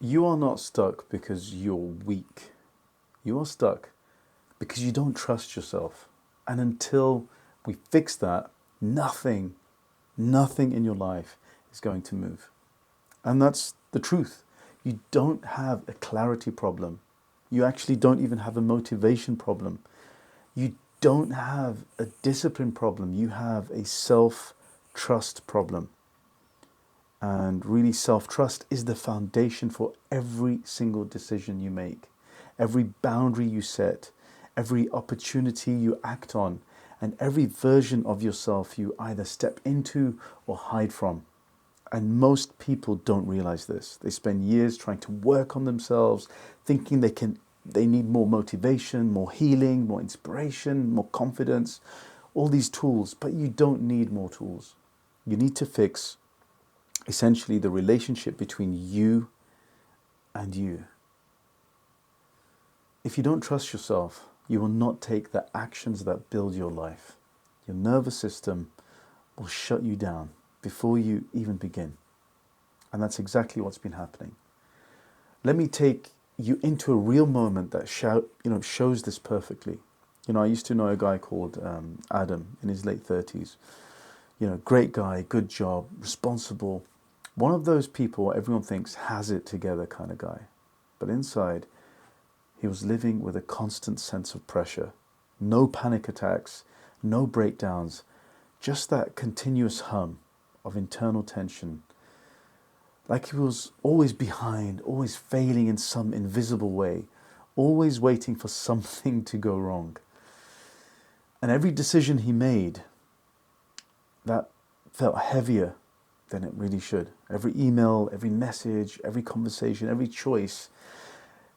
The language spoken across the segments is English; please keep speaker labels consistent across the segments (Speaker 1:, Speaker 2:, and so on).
Speaker 1: You are not stuck because you're weak. You are stuck because you don't trust yourself. And until we fix that, nothing, nothing in your life is going to move. And that's the truth. You don't have a clarity problem. You actually don't even have a motivation problem. You don't have a discipline problem. You have a self-trust problem. And really, self-trust is the foundation for every single decision you make, every boundary you set, every opportunity you act on, and every version of yourself you either step into or hide from. And most people don't realize this. They spend years trying to work on themselves, thinking they need more motivation, more healing, more inspiration, more confidence, all these tools, but you don't need more tools. You need to fix essentially the relationship between you and you. If you don't trust yourself, you will not take the actions that build your life. Your nervous system will shut you down before you even begin. And that's exactly what's been happening. Let me take you into a real moment that shows this perfectly. I used to know a guy called Adam in his late 30s. Great guy, good job, responsible. One of those people everyone thinks has it together kind of guy. But inside, he was living with a constant sense of pressure. No panic attacks, no breakdowns, just that continuous hum of internal tension. Like he was always behind, always failing in some invisible way, always waiting for something to go wrong. And every decision he made, that felt heavier than it really should. Every email, every message, every conversation, every choice,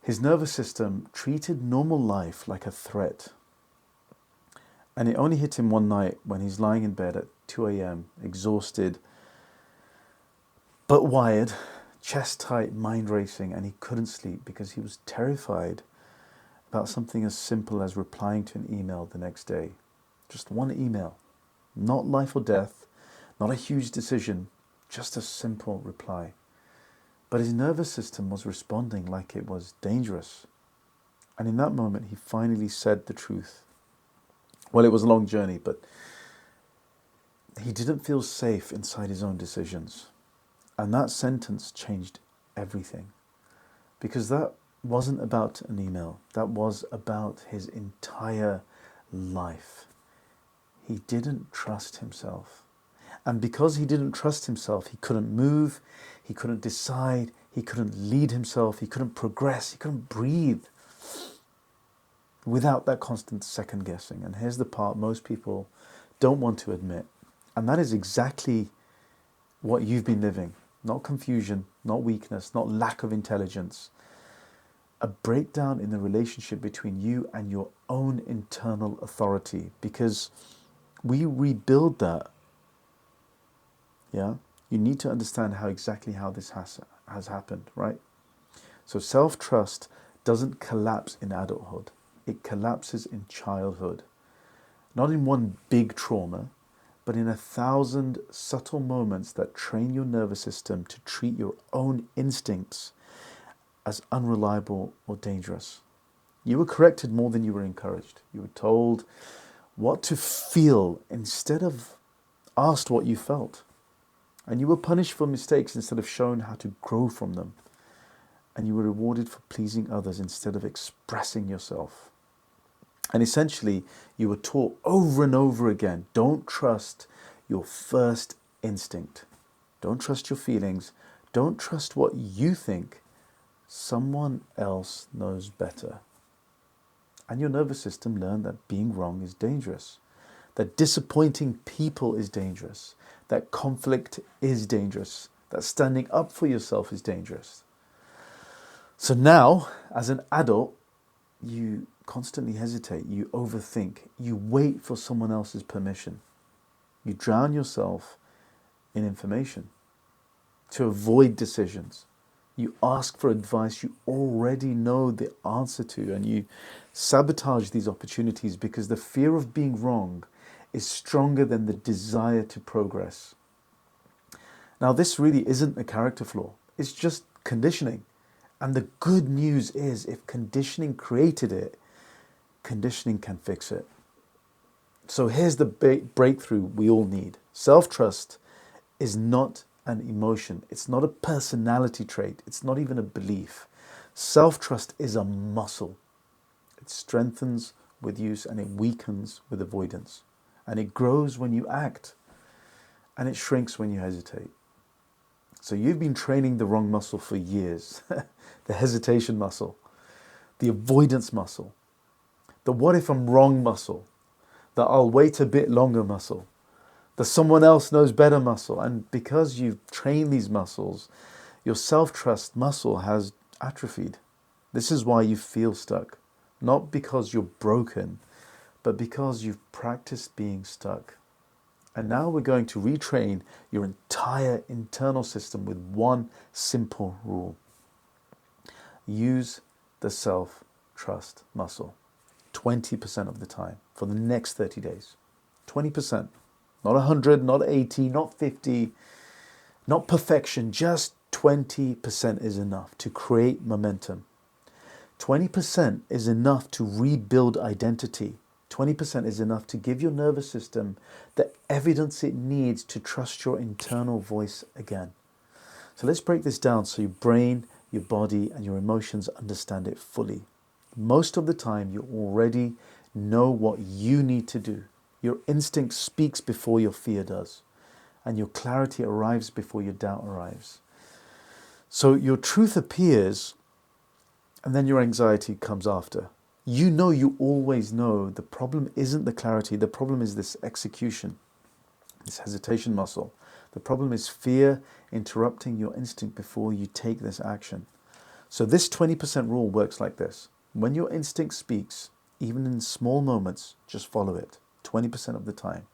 Speaker 1: his nervous system treated normal life like a threat. And it only hit him one night when he's lying in bed at 2 a.m., exhausted, but wired, chest tight, mind racing, and he couldn't sleep because he was terrified about something as simple as replying to an email the next day. Just one email. Not life or death, not a huge decision, just a simple reply. But his nervous system was responding like it was dangerous. And in that moment, he finally said the truth. Well, it was a long journey, but he didn't feel safe inside his own decisions. And that sentence changed everything. Because that wasn't about an email. That was about his entire life. He didn't trust himself. And because he didn't trust himself, he couldn't move, he couldn't decide, he couldn't lead himself, he couldn't progress, he couldn't breathe without that constant second guessing. And here's the part most people don't want to admit. And that is exactly what you've been living. Not confusion, not weakness, not lack of intelligence. A breakdown in the relationship between you and your own internal authority. Because we rebuild that. Yeah, you need to understand how this has happened, right? So self-trust doesn't collapse in adulthood. It collapses in childhood. Not in one big trauma, but in 1,000 subtle moments that train your nervous system to treat your own instincts as unreliable or dangerous. You were corrected more than you were encouraged. You were told what to feel instead of asked what you felt. And you were punished for mistakes instead of shown how to grow from them. And you were rewarded for pleasing others instead of expressing yourself. And essentially, you were taught over and over again, don't trust your first instinct. Don't trust your feelings. Don't trust what you think. Someone else knows better. And your nervous system learned that being wrong is dangerous. That disappointing people is dangerous. That conflict is dangerous. That standing up for yourself is dangerous. So now, as an adult, you constantly hesitate, you overthink, you wait for someone else's permission. You drown yourself in information to avoid decisions. You ask for advice you already know the answer to, and you sabotage these opportunities because the fear of being wrong is stronger than the desire to progress. Now, this really isn't a character flaw. It's just conditioning. And the good news is, if conditioning created it, conditioning can fix it. So here's the breakthrough we all need. Self-trust is not an emotion. It's not a personality trait. It's not even a belief. Self-trust is a muscle. It strengthens with use and it weakens with avoidance. And it grows when you act and it shrinks when you hesitate. So you've been training the wrong muscle for years. The hesitation muscle, the avoidance muscle, the what if I'm wrong muscle, the I'll wait a bit longer muscle, the someone else knows better muscle. And because you've trained these muscles, your self-trust muscle has atrophied. This is why you feel stuck. Not because you're broken, but because you've practiced being stuck. And now we're going to retrain your entire internal system with one simple rule. Use the self-trust muscle 20% of the time for the next 30 days. 20%. Not 100, not 80, not 50, not perfection. Just 20% is enough to create momentum. 20% is enough to rebuild identity. 20% is enough to give your nervous system the evidence it needs to trust your internal voice again. So let's break this down so your brain, your body, and your emotions understand it fully. Most of the time, you already know what you need to do. Your instinct speaks before your fear does, and your clarity arrives before your doubt arrives. So your truth appears, and then your anxiety comes after. You always know. The problem isn't the clarity. The problem is this execution, this hesitation muscle. The problem is fear interrupting your instinct before you take this action. So this 20% rule works like this. When your instinct speaks, even in small moments, just follow it 20% of the time.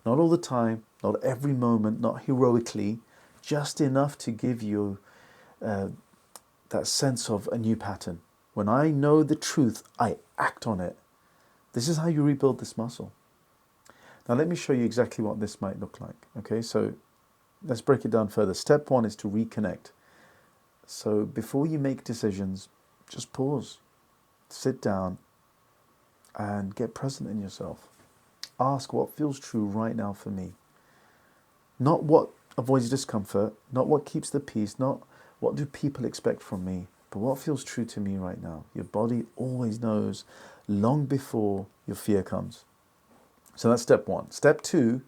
Speaker 1: Not all the time, not every moment, not heroically, just enough to give you that sense of a new pattern. When I know the truth, I act on it. This is how you rebuild this muscle. Now let me show you exactly what this might look like. Okay, so let's break it down further. Step one is to reconnect. So before you make decisions, just pause, sit down, and get present in yourself. Ask what feels true right now for me. Not what avoids discomfort, not what keeps the peace, not what do people expect from me, but what feels true to me right now. Your body always knows long before your fear comes. So that's step one. Step two,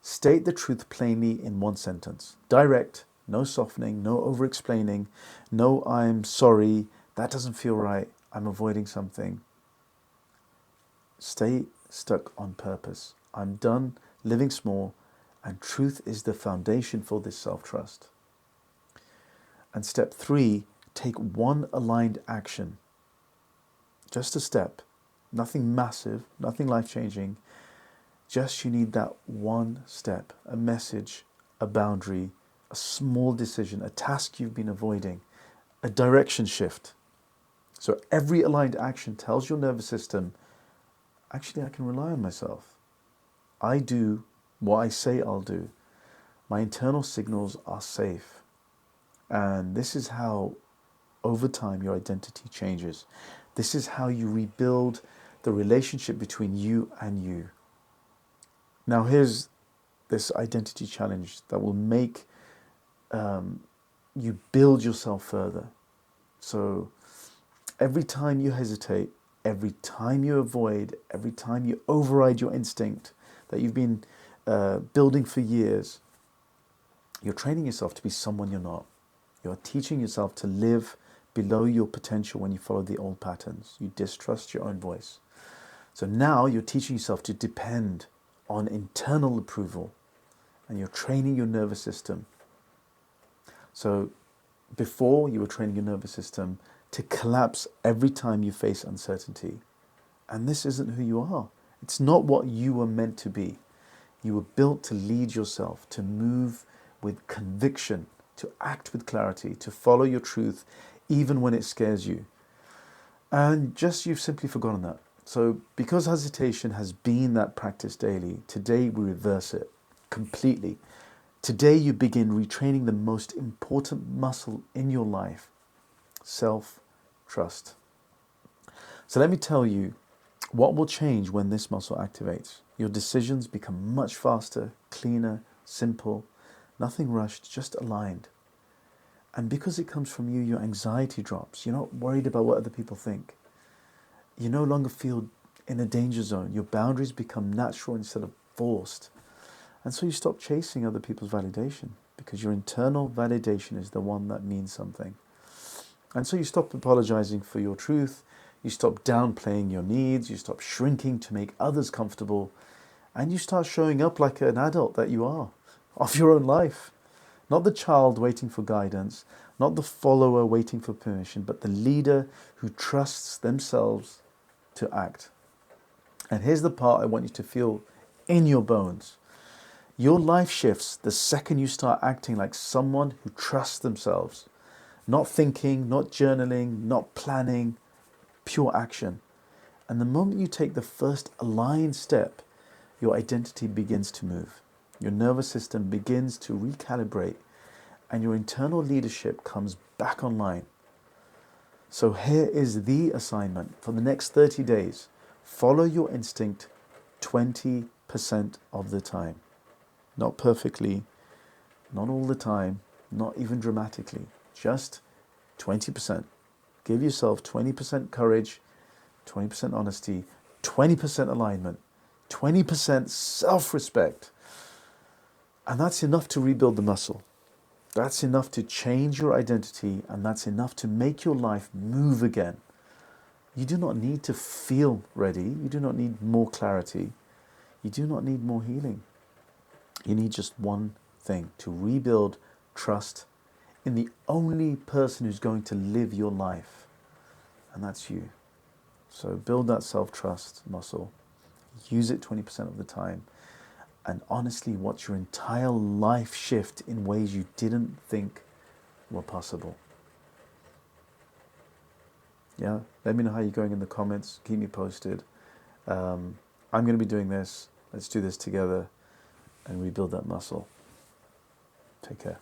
Speaker 1: state the truth plainly in one sentence. Direct, no softening, no over-explaining, no I'm sorry, that doesn't feel right, I'm avoiding something. Stay stuck on purpose. I'm done living small, and truth is the foundation for this self-trust. And step three, take one aligned action. Just a step. Nothing massive, nothing life-changing. Just you need that one step, a message, a boundary, a small decision, a task you've been avoiding, a direction shift. So every aligned action tells your nervous system, actually I can rely on myself. I do what I say I'll do. My internal signals are safe. And this is how, over time, your identity changes. This is how you rebuild the relationship between you and you. Now, here's this identity challenge that will make you build yourself further. So every time you hesitate, every time you avoid, every time you override your instinct that you've been building for years, you're training yourself to be someone you're not. You're teaching yourself to live below your potential when you follow the old patterns. You distrust your own voice. So now you're teaching yourself to depend on internal approval, and you're training your nervous system. So before, you were training your nervous system to collapse every time you face uncertainty. And this isn't who you are. It's not what you were meant to be. You were built to lead yourself, to move with conviction, to act with clarity, to follow your truth, even when it scares you. And just you've simply forgotten that. So because hesitation has been that practice daily, today we reverse it completely. Today you begin retraining the most important muscle in your life. self-trust. So let me tell you what will change when this muscle activates. Your decisions become much faster, cleaner, simple, nothing rushed, just aligned. And because it comes from you, your anxiety drops. You're not worried about what other people think. You no longer feel in a danger zone. Your boundaries become natural instead of forced. And so you stop chasing other people's validation, because your internal validation is the one that means something. And so you stop apologizing for your truth. You stop downplaying your needs. You stop shrinking to make others comfortable. And you start showing up like an adult that you are, of your own life. Not the child waiting for guidance, not the follower waiting for permission, but the leader who trusts themselves to act. And here's the part I want you to feel in your bones. Your life shifts the second you start acting like someone who trusts themselves. Not thinking, not journaling, not planning, pure action. And the moment you take the first aligned step, your identity begins to move. Your nervous system begins to recalibrate, and your internal leadership comes back online. So here is the assignment for the next 30 days. Follow your instinct 20% of the time. Not perfectly, not all the time, not even dramatically, just 20%. Give yourself 20% courage, 20% honesty, 20% alignment, 20% self-respect. And that's enough to rebuild the muscle. That's enough to change your identity, and that's enough to make your life move again. You do not need to feel ready. You do not need more clarity. You do not need more healing. You need just one thing: to rebuild trust in the only person who's going to live your life, and that's you. So build that self-trust muscle. Use it 20% of the time. And honestly, watch your entire life shift in ways you didn't think were possible. Yeah, let me know how you're going in the comments. Keep me posted. I'm going to be doing this. Let's do this together and rebuild that muscle. Take care.